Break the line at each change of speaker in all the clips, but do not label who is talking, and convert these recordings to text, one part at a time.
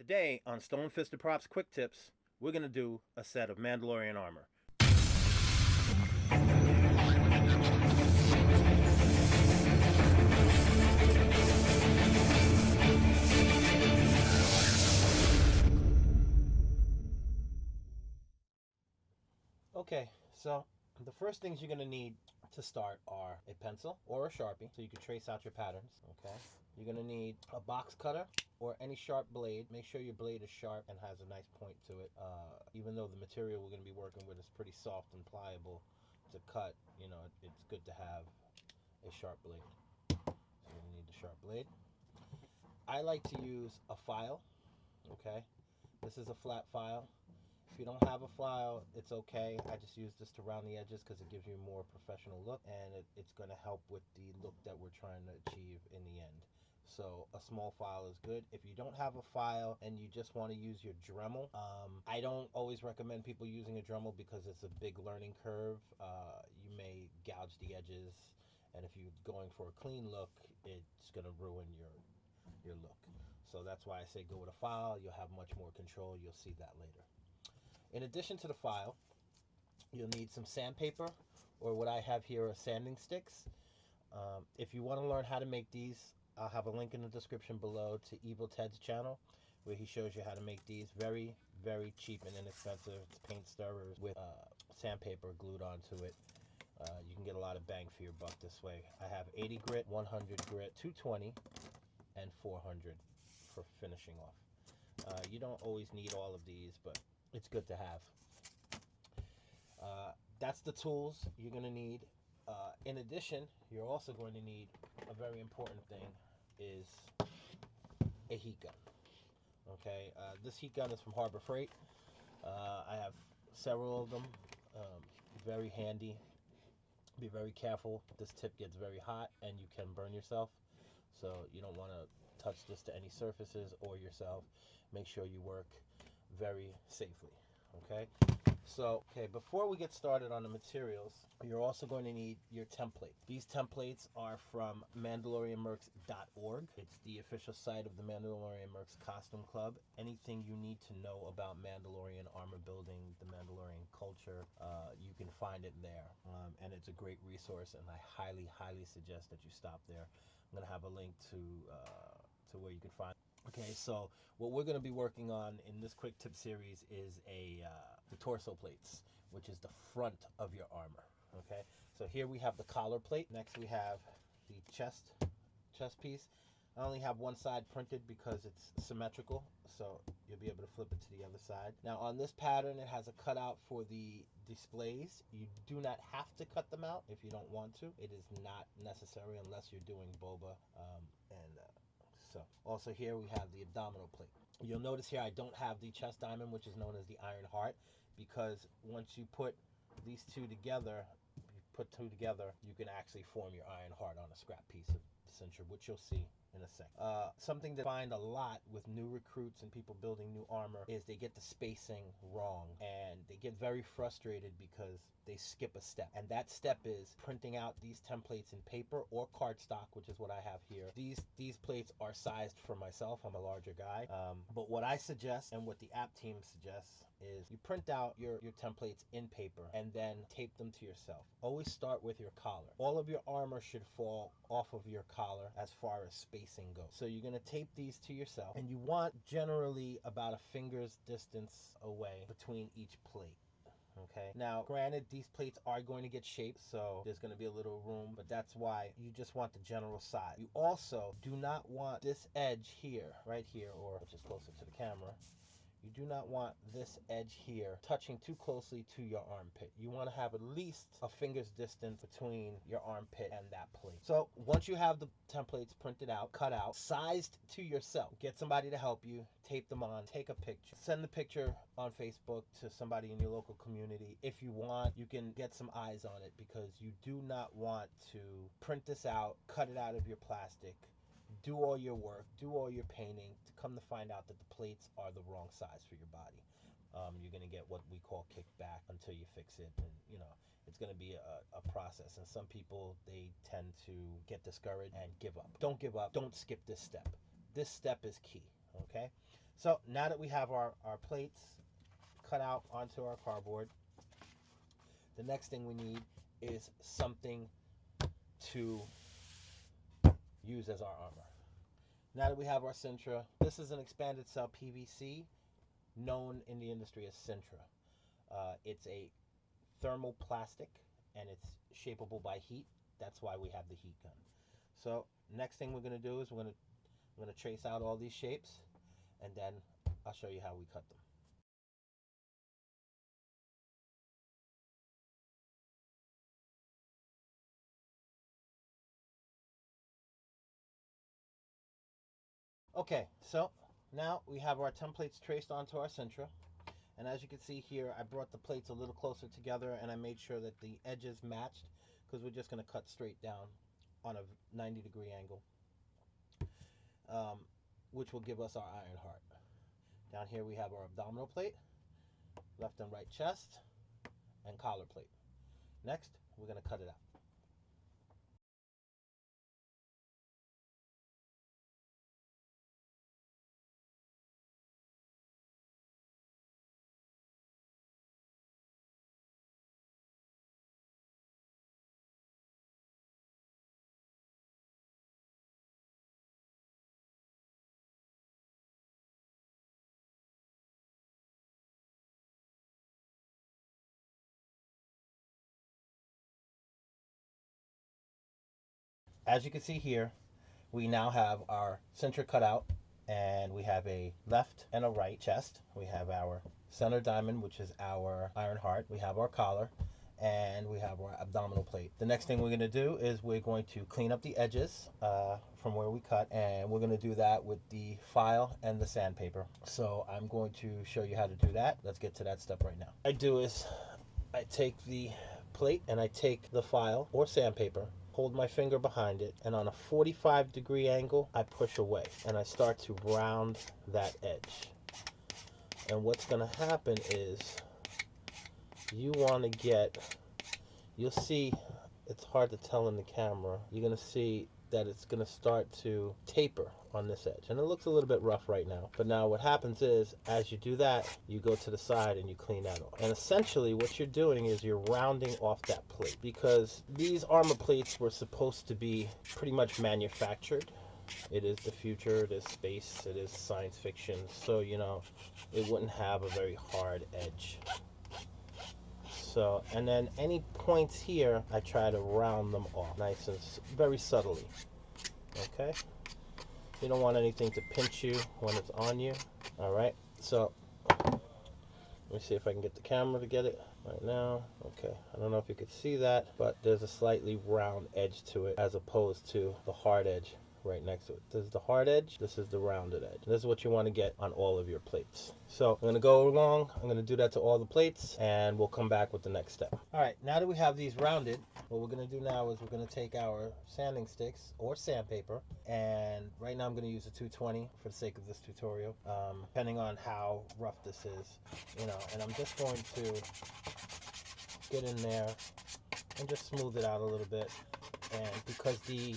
Today on Stone Fisted Props Quick Tips, we're going to do a set of Mandalorian armor. Okay, so the first things you're going to need to start are a pencil or a Sharpie so you can trace out your patterns, okay? You're going to need a box cutter or any sharp blade. Make sure your blade is sharp and has a nice point to it. Even though the material we're going to be working with is pretty soft and pliable to cut, you know, it's good to have a sharp blade. So you're going to need the sharp blade. I like to use a file, okay? This is a flat file. If you don't have a file, it's okay. I just use this to round the edges because it gives you a more professional look, and it's going to help with the look that we're trying to achieve in the end. So a small file is good. If you don't have a file and you just want to use your Dremel, I don't always recommend people using a Dremel because it's a big learning curve. You may gouge the edges, and if you're going for a clean look, it's going to ruin your look. So that's why I say go with a file. You'll have much more control. You'll see that later. In addition to the file, you'll need some sandpaper, or what I have here are sanding sticks. If you want to learn how to make these, I'll have a link in the description below to Evil Ted's channel, where he shows you how to make these. Very, very cheap and inexpensive. It's paint stirrers with sandpaper glued onto it. You can get a lot of bang for your buck this way. I have 80 grit, 100 grit, 220, and 400 for finishing off. You don't always need all of these, but it's good to have. That's the tools you're going to need. In addition, you're also going to need a very important thing is a heat gun. Okay, this heat gun is from Harbor Freight. I have several of them. Very handy. Be very careful. This tip gets very hot and you can burn yourself. So you don't want to touch this to any surfaces or yourself. Make sure you work very safely. Okay, so before we get started on the materials, you're also going to need your template. These templates are from MandalorianMercs.org. It's the official site of the Mandalorian Mercs Costume Club. Anything you need to know about Mandalorian armor building, the Mandalorian culture, you can find it there, and it's a great resource, and I highly suggest that you stop there. I'm going to have a link to where you can find it. Okay, so what we're going to be working on in this quick tip series is the torso plates, which is the front of your armor. Okay, so here we have the collar plate. Next we have the chest piece. I only have one side printed because it's symmetrical, so you'll be able to flip it to the other side. Now on this pattern, it has a cutout for the displays. You do not have to cut them out if you don't want to. It is not necessary unless you're doing boba. So also here we have the abdominal plate. You'll notice here I don't have the chest diamond, which is known as the Iron Heart, because once you put these two together, you can actually form your Iron Heart on a scrap piece of Sintra, which you'll see in a sec. Something that I find a lot with new recruits and people building new armor is they get the spacing wrong, and they get very frustrated because they skip a step, and that step is printing out these templates in paper or cardstock, which is what I have here. These plates are sized for myself. I'm a larger guy, but what I suggest and what the app team suggests is you print out your templates in paper and then tape them to yourself. Always start with your collar. All of your armor should fall off of your collar as far as spacing goes. So you're going to tape these to yourself, and you want generally about a finger's distance away between each plate. Okay, now granted, these plates are going to get shaped, so there's going to be a little room, but that's why you just want the general size. You also do not want this edge here, right here, or which is closer to the camera. You do not want this edge here touching too closely to your armpit. You want to have at least a finger's distance between your armpit and that plate. So once you have the templates printed out, cut out, sized to yourself, get somebody to help you, tape them on, take a picture, send the picture on Facebook to somebody in your local community. If you want, you can get some eyes on it, because you do not want to print this out, cut it out of your plastic, do all your work, do all your painting, to come to find out that the plates are the wrong size for your body. You're going to get what we call kickback until you fix it, and it's going to be a process, and some people, they tend to get discouraged and give up. Don't give up. Don't skip this step. This step is key. Okay, So now that we have our plates cut out onto our cardboard, the next thing we need is something to use as our armor. Now that we have our Sintra, this is an expanded cell PVC known in the industry as Sintra. It's a thermal plastic and it's shapeable by heat. That's why we have the heat gun. So next thing we're going to do is we're going to trace out all these shapes, and then I'll show you how we cut them. Okay, so now we have our templates traced onto our Sintra. And as you can see here, I brought the plates a little closer together and I made sure that the edges matched, because we're just going to cut straight down on a 90-degree angle, which will give us our iron heart. Down here we have our abdominal plate, left and right chest, and collar plate. Next, we're going to cut it out. As you can see here, we now have our Sintra cut out, and we have a left and a right chest. We have our center diamond, which is our iron heart. We have our collar, and we have our abdominal plate. The next thing we're going to do is we're going to clean up the edges from where we cut, and we're going to do that with the file and the sandpaper. So I'm going to show you how to do that. Let's get to that step right now. What I do is I take the plate and I take the file or sandpaper, hold my finger behind it, and on a 45-degree angle, I push away and I start to round that edge. And what's going to happen is you'll see, it's hard to tell in the camera, you're going to see that it's going to start to taper on this edge. And it looks a little bit rough right now. But now what happens is, as you do that, you go to the side and you clean that off. And essentially what you're doing is you're rounding off that plate, because these armor plates were supposed to be pretty much manufactured. It is the future, it is space, it is science fiction. So, you know, it wouldn't have a very hard edge. So, and then any points here, I try to round them off nice and very subtly. Okay, you don't want anything to pinch you when it's on you. All right, so let me see if I can get the camera to get it right now. Okay, I don't know if you could see that, but there's a slightly round edge to it as opposed to the hard edge right next to it. This is the hard edge, this is the rounded edge. This is what you want to get on all of your plates. So I'm going to go along, I'm going to do that to all the plates, and we'll come back with the next step. All right, now that we have these rounded, what we're going to do now is we're going to take our sanding sticks or sandpaper, and right now I'm going to use a 220 for the sake of this tutorial, depending on how rough this is, you know, and I'm just going to get in there and just smooth it out a little bit. And because the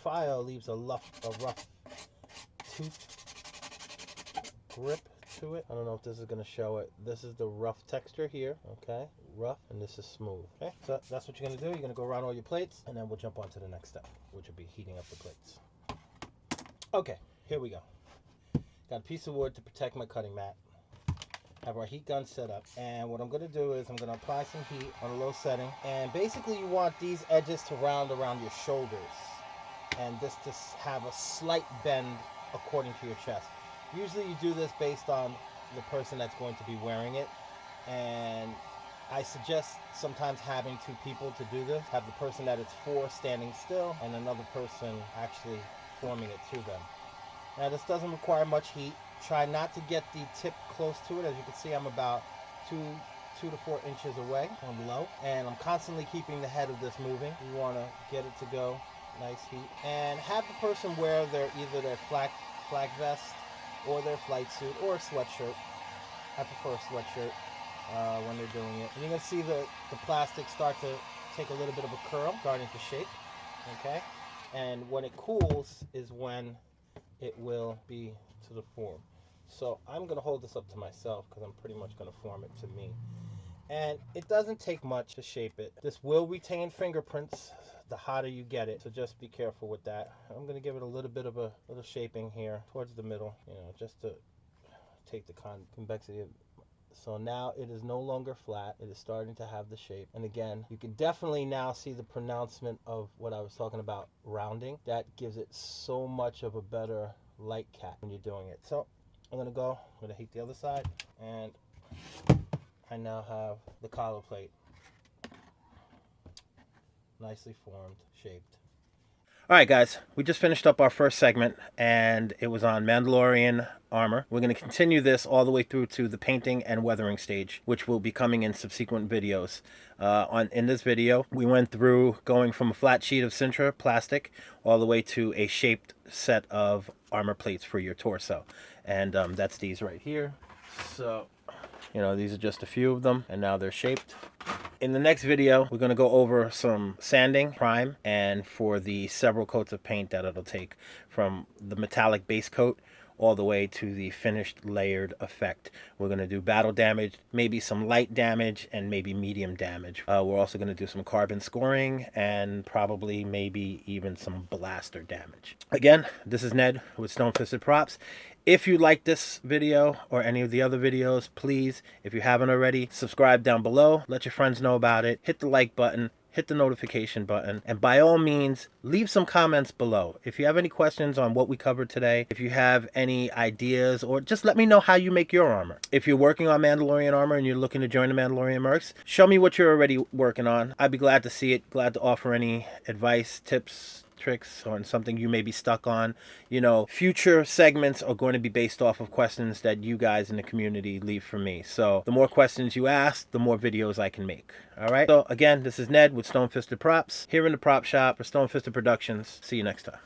file leaves a rough tooth grip to it. I don't know if this is going to show it. This is the rough texture here, okay? Rough, and this is smooth, okay? So that's what you're going to do. You're going to go around all your plates, and then we'll jump on to the next step, which will be heating up the plates. Okay, here we go. Got a piece of wood to protect my cutting mat. Have our heat gun set up, and what I'm going to do is I'm going to apply some heat on a low setting, and basically you want these edges to round around your shoulders, and this to have a slight bend according to your chest. Usually you do this based on the person that's going to be wearing it, and I suggest sometimes having two people to do this. Have the person that it's for standing still and another person actually forming it to them. Now this doesn't require much heat. Try not to get the tip close to it. As you can see, I'm about 2 to 4 inches away from low, and I'm constantly keeping the head of this moving. You want to get it to go nice heat, and have the person wear either their flag vest or their flight suit or a sweatshirt. I prefer a sweatshirt when they're doing it. And you're going to see the plastic start to take a little bit of a curl, starting to shape, okay? And when it cools is when it will be to the form. So I'm going to hold this up to myself because I'm pretty much going to form it to me. And it doesn't take much to shape it. This will retain fingerprints the hotter you get it, so just be careful with that. I'm going to give it a little bit of a little shaping here towards the middle, just to take the convexity of. So now it is no longer flat. It is starting to have the shape. And again, you can definitely now see the pronouncement of what I was talking about, rounding. That gives it so much of a better light cap when you're doing it. So I'm going to heat the other side, and I now have the collar plate nicely formed, shaped. All right, guys, we just finished up our first segment, and it was on Mandalorian Armor. We're going to continue this all the way through to the painting and weathering stage, which will be coming in subsequent videos. In this video, we went through going from a flat sheet of Sintra plastic all the way to a shaped set of armor plates for your torso, and that's these right here. So, these are just a few of them, and now they're shaped. In the next video, we're going to go over some sanding, prime, and for the several coats of paint that it'll take from the metallic base coat all the way to the finished layered effect. We're going to do battle damage, maybe some light damage, and maybe medium damage. We're also going to do some carbon scoring and probably maybe even some blaster damage. Again, this is Ned with Stone Fisted Props. If you like this video or any of the other videos, please, if you haven't already, subscribe down below. Let your friends know about it. Hit the like button. Hit the notification button. And by all means, leave some comments below. If you have any questions on what we covered today, if you have any ideas, or just let me know how you make your armor. If you're working on Mandalorian Armor and you're looking to join the Mandalorian Mercs, show me what you're already working on. I'd be glad to see it. Glad to offer any advice, tips, tricks on something you may be stuck on. Future segments are going to be based off of questions that you guys in the community leave for me. So the more questions you ask, the more videos I can make. All right. So again, this is Ned with Stone Fisted Props here in the prop shop for Stone Fisted Productions. See you next time.